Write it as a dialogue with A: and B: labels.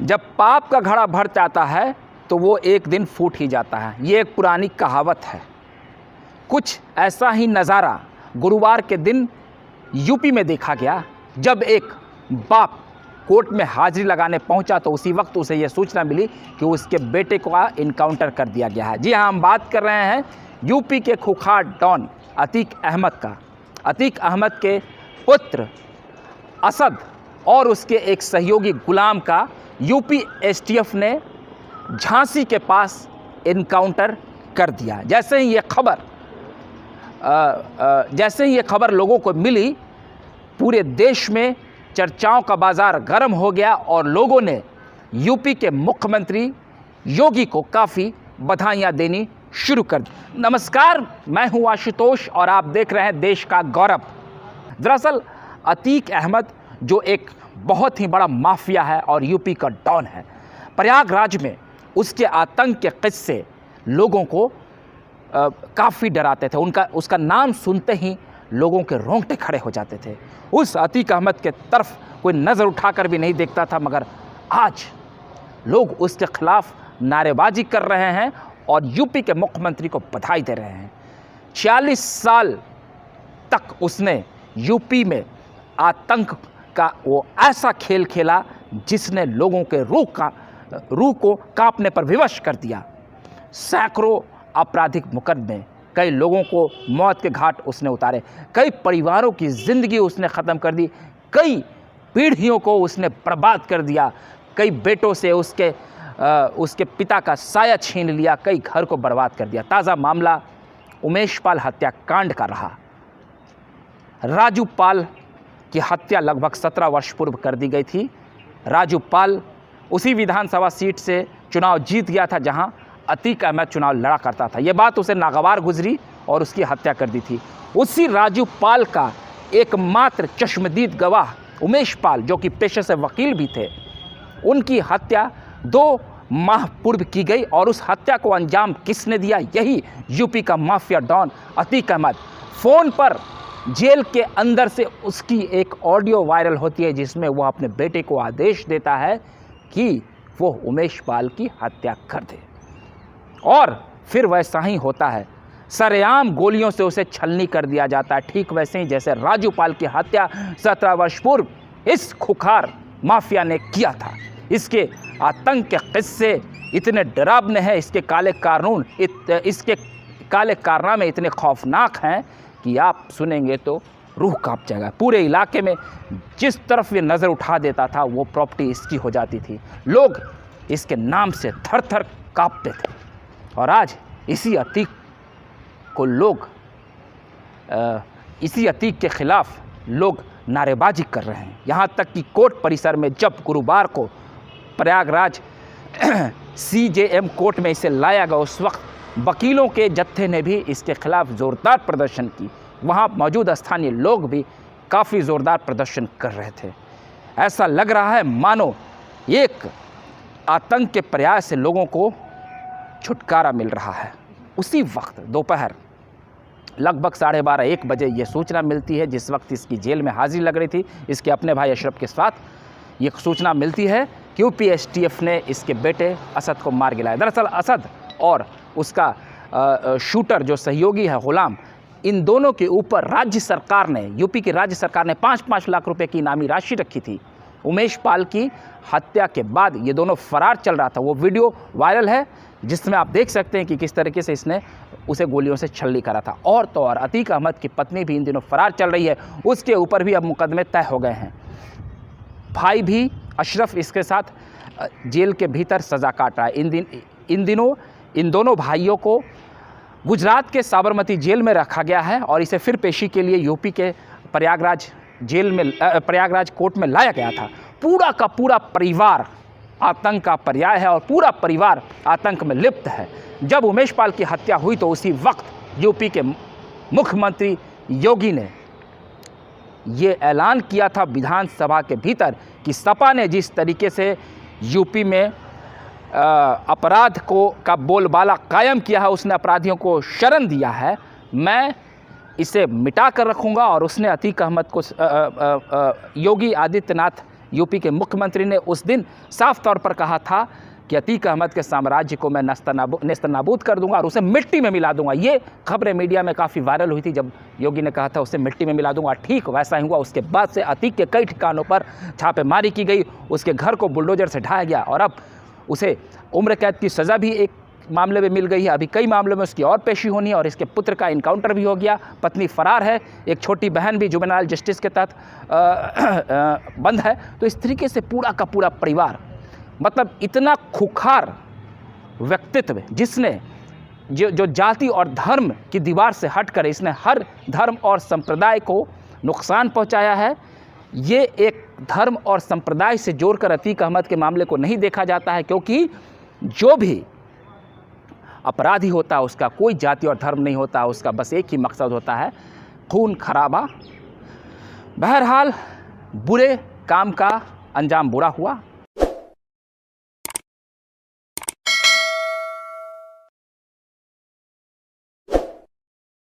A: जब पाप का घड़ा भर जाता है तो वो एक दिन फूट ही जाता है। ये एक पुरानी कहावत है। कुछ ऐसा ही नज़ारा गुरुवार के दिन यूपी में देखा गया। जब एक बाप कोर्ट में हाजिरी लगाने पहुंचा तो उसी वक्त उसे यह सूचना मिली कि उसके बेटे को इनकाउंटर कर दिया गया है। जी हाँ, हम बात कर रहे हैं यूपी के खुखार डॉन अतीक अहमद का। अतीक अहमद के पुत्र असद और उसके एक सहयोगी गुलाम का यूपी एसटीएफ ने झांसी के पास इनकाउंटर कर दिया। जैसे ही ये खबर लोगों को मिली, पूरे देश में चर्चाओं का बाजार गर्म हो गया और लोगों ने यूपी के मुख्यमंत्री योगी को काफ़ी बधाइयाँ देनी शुरू कर दी। नमस्कार, मैं हूँ आशुतोष और आप देख रहे हैं देश का गौरव। दरअसल अतीक अहमद जो एक बहुत ही बड़ा माफिया है और यूपी का डॉन है, प्रयागराज में उसके आतंक के किस्से लोगों को काफ़ी डराते थे। उसका नाम सुनते ही लोगों के रोंगटे खड़े हो जाते थे। उस अतीक अहमद के तरफ कोई नज़र उठाकर भी नहीं देखता था, मगर आज लोग उसके खिलाफ नारेबाजी कर रहे हैं और यूपी के मुख्यमंत्री को बधाई दे रहे हैं। 46 साल तक उसने यूपी में आतंक का वो ऐसा खेल खेला जिसने लोगों के रूह को कांपने पर विवश कर दिया। सैकड़ों आपराधिक मुकदमे, कई लोगों को मौत के घाट उसने उतारे, कई परिवारों की ज़िंदगी उसने ख़त्म कर दी, कई पीढ़ियों को उसने बर्बाद कर दिया, कई बेटों से उसके पिता का साया छीन लिया, कई घर को बर्बाद कर दिया। ताज़ा मामला उमेश पाल हत्याकांड का रहा। राजू पाल की हत्या लगभग 17 वर्ष पूर्व कर दी गई थी। राजू पाल उसी विधानसभा सीट से चुनाव जीत गया था जहां अतीक अहमद चुनाव लड़ा करता था। यह बात उसे नागवार गुजरी और उसकी हत्या कर दी थी। उसी राजू पाल का एकमात्र चश्मदीद गवाह उमेश पाल, जो कि पेशे से वकील भी थे, उनकी हत्या 2 माह पूर्व की गई और उस हत्या को अंजाम किसने दिया? यही यूपी का mafia don Atiq Ahmed. Phone पर जेल के अंदर से उसकी एक ऑडियो वायरल होती है जिसमें वह अपने बेटे को आदेश देता है कि वो उमेश पाल की हत्या कर दे, और फिर वैसा ही होता है। सरेआम गोलियों से उसे छलनी कर दिया जाता है, ठीक वैसे ही जैसे राजू पाल की हत्या 17 वर्ष पूर्व इस खुखार माफिया ने किया था। इसके आतंक के किस्से इतने डरावने हैं, इसके काले कारनामे इतने खौफनाक हैं कि आप सुनेंगे तो रूह कांप जाएगा। पूरे इलाके में जिस तरफ ये नज़र उठा देता था वो प्रॉपर्टी इसकी हो जाती थी। लोग इसके नाम से थर थर कांपते थे और आज इसी अतीक के ख़िलाफ़ लोग नारेबाजी कर रहे हैं। यहाँ तक कि कोर्ट परिसर में जब गुरुवार को प्रयागराज CJM कोर्ट में इसे लाया गया, उस वक्त वकीलों के जत्थे ने भी इसके खिलाफ ज़ोरदार प्रदर्शन की। वहाँ मौजूद स्थानीय लोग भी काफ़ी ज़ोरदार प्रदर्शन कर रहे थे। ऐसा लग रहा है मानो एक आतंक के प्रयास से लोगों को छुटकारा मिल रहा है। उसी वक्त दोपहर लगभग 12:30-1 बजे ये सूचना मिलती है, जिस वक्त इसकी जेल में हाजिरी लग रही थी इसके अपने भाई अशरफ के साथ, ये सूचना मिलती है कि यूपी एसटीएफ ने इसके बेटे असद को मार गिराया। दरअसल असद और उसका शूटर जो सहयोगी है गुलाम, इन दोनों के ऊपर राज्य सरकार ने, यूपी की राज्य सरकार ने 5-5 लाख रुपए की इनामी राशि रखी थी। उमेश पाल की हत्या के बाद ये दोनों फरार चल रहा था। वो वीडियो वायरल है जिसमें आप देख सकते हैं कि किस तरीके से इसने उसे गोलियों से छलनी करा था। और तो और अतीक अहमद की पत्नी भी इन दिनों फरार चल रही है, उसके ऊपर भी अब मुकदमे तय हो गए हैं। भाई भी अशरफ इसके साथ जेल के भीतर सज़ा काट रहा है। इन दिनों इन दोनों भाइयों को गुजरात के साबरमती जेल में रखा गया है और इसे फिर पेशी के लिए यूपी के प्रयागराज कोर्ट में लाया गया था। पूरा का पूरा परिवार आतंक का पर्याय है और पूरा परिवार आतंक में लिप्त है। जब उमेश पाल की हत्या हुई तो उसी वक्त यूपी के मुख्यमंत्री योगी ने ये ऐलान किया था विधानसभा के भीतर कि सपा ने जिस तरीके से यूपी में अपराध का बोलबाला कायम किया है, उसने अपराधियों को शरण दिया है, मैं इसे मिटा कर रखूँगा। और उसने अतीक अहमद को योगी आदित्यनाथ यूपी के मुख्यमंत्री ने उस दिन साफ तौर पर कहा था कि अतीक अहमद के साम्राज्य को मैं नेस्तनाबूद कर दूंगा और उसे मिट्टी में मिला दूंगा। ये खबरें मीडिया में काफ़ी वायरल हुई थी जब योगी ने कहा था उसे मिट्टी में मिला दूंगा। ठीक वैसा ही हुआ। उसके बाद से अतीक के कई ठिकानों पर छापेमारी की गई, उसके घर को बुलडोजर से ढाया गया और अब उसे उम्र कैद की सज़ा भी एक मामले में मिल गई है। अभी कई मामलों में उसकी और पेशी होनी है और इसके पुत्र का इनकाउंटर भी हो गया। पत्नी फरार है, एक छोटी बहन भी जुवेनाइल जस्टिस के तहत बंद है। तो इस तरीके से पूरा का पूरा परिवार, मतलब इतना खुखार व्यक्तित्व जिसने जो जाति और धर्म की दीवार से हटकर इसने हर धर्म और संप्रदाय को नुकसान पहुंचाया है। ये एक धर्म और संप्रदाय से जोड़कर अतीक अहमद के मामले को नहीं देखा जाता है, क्योंकि जो भी अपराधी होता है उसका कोई जाति और धर्म नहीं होता, उसका बस एक ही मकसद होता है, खून खराबा। बहरहाल बुरे काम का अंजाम बुरा हुआ।